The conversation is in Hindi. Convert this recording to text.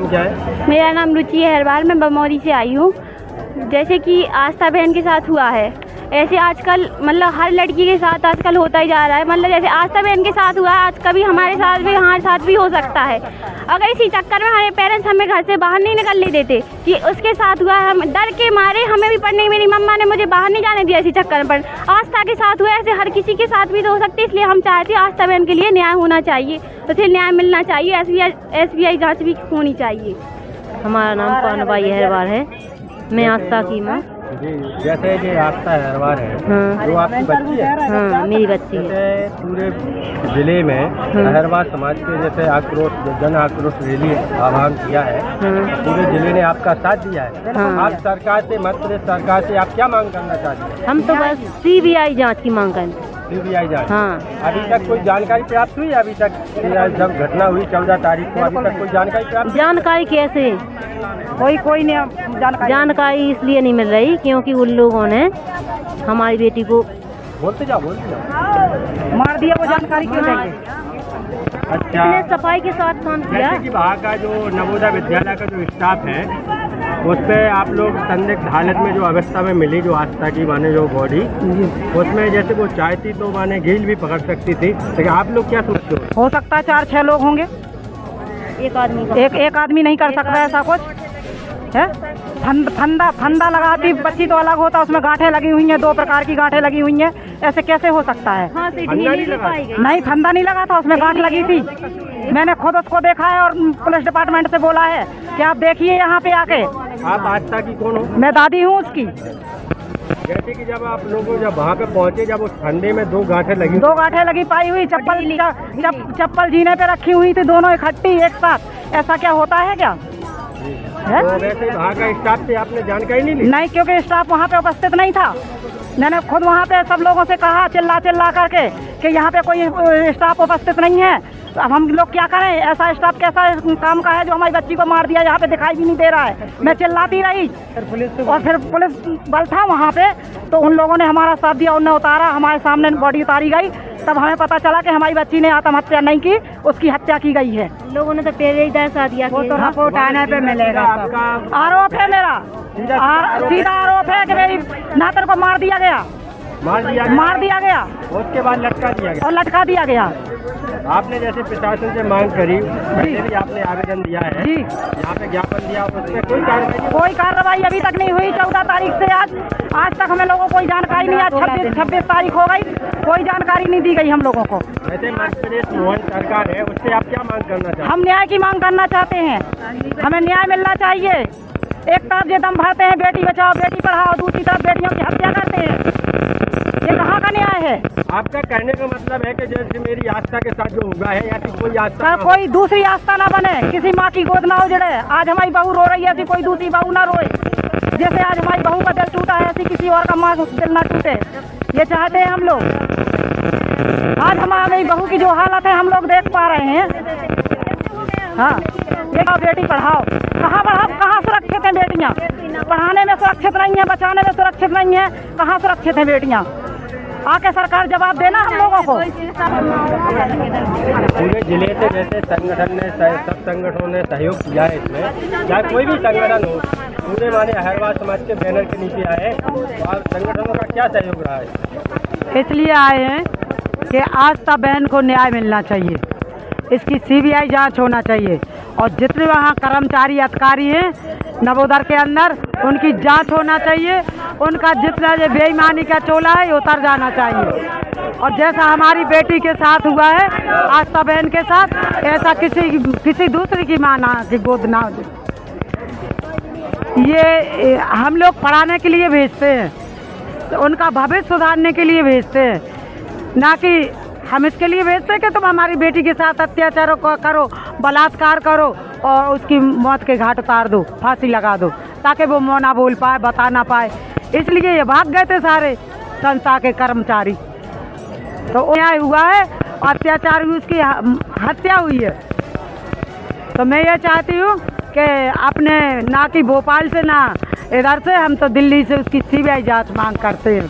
क्या है? मेरा नाम रुचि अहरवाल, मैं बमौरी से आई हूँ। जैसे कि आस्था बहन के साथ हुआ है, ऐसे आजकल मतलब हर लड़की के साथ आजकल होता ही जा रहा है। मतलब जैसे आस्था बहन के साथ हुआ है, आज कभी हमारे साथ भी हो सकता है। अगर इसी चक्कर में हमारे पेरेंट्स हमें घर से बाहर नहीं निकलने देते कि उसके साथ हुआ है, हम डर के मारे हमें भी पढ़ने, मेरी मम्मा ने मुझे बाहर नहीं जाने दिया इसी चक्कर पर। आस्था के साथ हुआ, ऐसे हर किसी के साथ भी तो हो सकती है, इसलिए हम चाहते हैं आस्था बहन के लिए न्याय होना चाहिए, उसे न्याय मिलना चाहिए, SBI जाँच भी होनी चाहिए। हमारा नाम कानबाई अहरवाल है, मैं आस्था की माँ। जी, जैसे ये आस्था अहरवाल है, हाँ। जो आपकी बच्ची है? हाँ, मेरी बच्ची है। जैसे पूरे जिले में अहरवाल समाज के जैसे जन आक्रोश रैली आह्वान किया है, पूरे जिले ने आपका साथ दिया है। आप सरकार से, मध्य प्रदेश सरकार से आप क्या मांग करना चाहते हैं? हम तो बस CBI जाँच की मांग करते हैं। CBI जाँच? हाँ। अभी तक कोई जानकारी प्राप्त हुई? अभी तक जब घटना हुई 14 तारीख को, अभी तक कोई जानकारी प्राप्त? जानकारी कैसे? कोई नहीं जानकारी इसलिए नहीं मिल रही क्योंकि उन लोगों ने हमारी बेटी को बोलते जाओ मार दिया, वो जानकारी क्यों देंगे? अच्छा, सफाई के साथ काम किया। जैसे कि वहाँ का जो नवोदय विद्यालय का जो स्टाफ है, उस पर आप लोग संदिग्ध हालत में जो अवस्था में मिली, जो आस्था की माने जो बॉडी, उसमें जैसे वो चाहती तो माने गिल भी पकड़ सकती थी, लेकिन आप लोग क्या सोचते हो सकता है 4-6 लोग होंगे, एक आदमी नहीं कर सकता ऐसा कुछ है। फंदा लगाती बच्ची तो अलग होता, उसमें गांठें लगी हुई हैं, 2 प्रकार की गांठें लगी हुई हैं, ऐसे कैसे हो सकता है? नहीं, फंदा नहीं लगा था, उसमें गांठ लगी थी। मैंने खुद उसको देखा है और पुलिस डिपार्टमेंट से बोला है कि आप देखिए यहाँ पे आके। आप आस्था की कौन हो? मैं दादी हूँ उसकी। जैसे कि जब आप लोग जब वहाँ पे पहुँचे, जब उस फंदे में 2 गांठें लगी पाई हुई, चप्पल जीने पे रखी हुई थी, दोनों इकट्ठी एक साथ, ऐसा क्या होता है क्या? तो वैसे वहाँ का स्टाफ से आपने जानकारी नहीं ली? नहीं, क्योंकि स्टाफ वहाँ पे उपस्थित नहीं था। मैंने खुद वहाँ पे सब लोगों से कहा चिल्ला करके कि यहाँ पे कोई स्टाफ उपस्थित नहीं है। अब हम लोग क्या करें? ऐसा स्टाफ कैसा काम का है जो हमारी बच्ची को मार दिया, यहाँ पे दिखाई भी नहीं दे रहा है। मैं चिल्लाती रही और फिर पुलिस बल था वहाँ पे, तो उन लोगों ने हमारा साथ दिया, उन्हें उतारा, हमारे सामने बॉडी उतारी गई, तब हमें पता चला कि हमारी बच्ची ने आत्महत्या नहीं की, उसकी हत्या की गई है। लोगों ने तो पहले ही दर्शा दिया, वो तो रिपोर्ट आने पे मिलेगा। आरोप है मेरा, सीधा आरोप है कि भाई नातर को मार दिया गया। उसके बाद लटका दिया गया। आपने जैसे प्रशासन से मांग करी, वैसे भी आपने आवेदन दिया है जी, यहाँ पे ज्ञापन दिया, उसमें कोई कार्रवाई अभी तक नहीं हुई। 14 तारीख से आज तक हमें लोगों को कोई जानकारी नहीं। आज 26 तारीख हो गई, कोई जानकारी नहीं दी गई हम लोगों को। वैसे मध्य प्रदेश मोहन सरकार है, उससे आप क्या मांग करना चाहते हैं? हम न्याय की मांग करना चाहते हैं, हमें न्याय मिलना चाहिए। एक तरफ ये दम भरते हैं बेटी बचाओ बेटी पढ़ाओ, दूसरी तरफ बेटियों की हत्या करते हैं, ये कहाँ का न्याय है? आपका कहने का मतलब है कि जैसे मेरी आस्था के साथ जो हुआ है, या कोई आस्था कोई दूसरी आस्था ना बने, किसी माँ की गोद ना उजड़े। आज हमारी बहू रो रही है, ऐसी कोई दूसरी बहू ना रोए। जैसे आज हमारी बहू का दिल टूटा है, ऐसी किसी और का माँ दिल ना टूटे, ये चाहते हैं हम लोग। आज हमारी बहू की जो हालत है हम लोग देख पा रहे हैं। हाँ, बेटी पढ़ाओ, कहाँ सुरक्षित हैं बेटियाँ? पढ़ाने में सुरक्षित नहीं है, बचाने में सुरक्षित नहीं है, कहाँ सुरक्षित हैं बेटियाँ? आके सरकार जवाब देना हम लोगों को। पूरे जिले से जैसे संगठन ने, सब संगठनों ने सहयोग किया है इसमें, चाहे कोई भी संगठन हो, पूरे माने अहरवाल समाज के बैनर के नीचे आए, और संगठनों का क्या सहयोग रहा है? इसलिए आए हैं कि आस्था बहन को न्याय मिलना चाहिए, इसकी CBI जांच होना चाहिए, और जितने वहाँ कर्मचारी अधिकारी हैं नवोदय के अंदर, उनकी जांच होना चाहिए। उनका जितना ये बेईमानी का चोला है उतर जाना चाहिए। और जैसा हमारी बेटी के साथ हुआ है आस्था बहन के साथ, ऐसा किसी दूसरी की माँ ना की गोद ना दे। ये हम लोग पढ़ाने के लिए भेजते हैं, तो उनका भविष्य सुधारने के लिए भेजते हैं, ना कि हम इसके लिए भेजते हैं कि तुम हमारी बेटी के साथ अत्याचार करो, बलात्कार करो और उसकी मौत के घाट उतार दो, फांसी लगा दो, ताकि वो मुँह ना बोल पाए, बता ना पाए। इसलिए ये भाग गए थे सारे संस्था के कर्मचारी। तो न्याय हुआ है, अत्याचार हुई, उसकी हत्या हुई है। तो मैं ये चाहती हूँ कि अपने ना कि भोपाल से ना इधर से, हम तो दिल्ली से उसकी CBI जांच मांग करते हैं।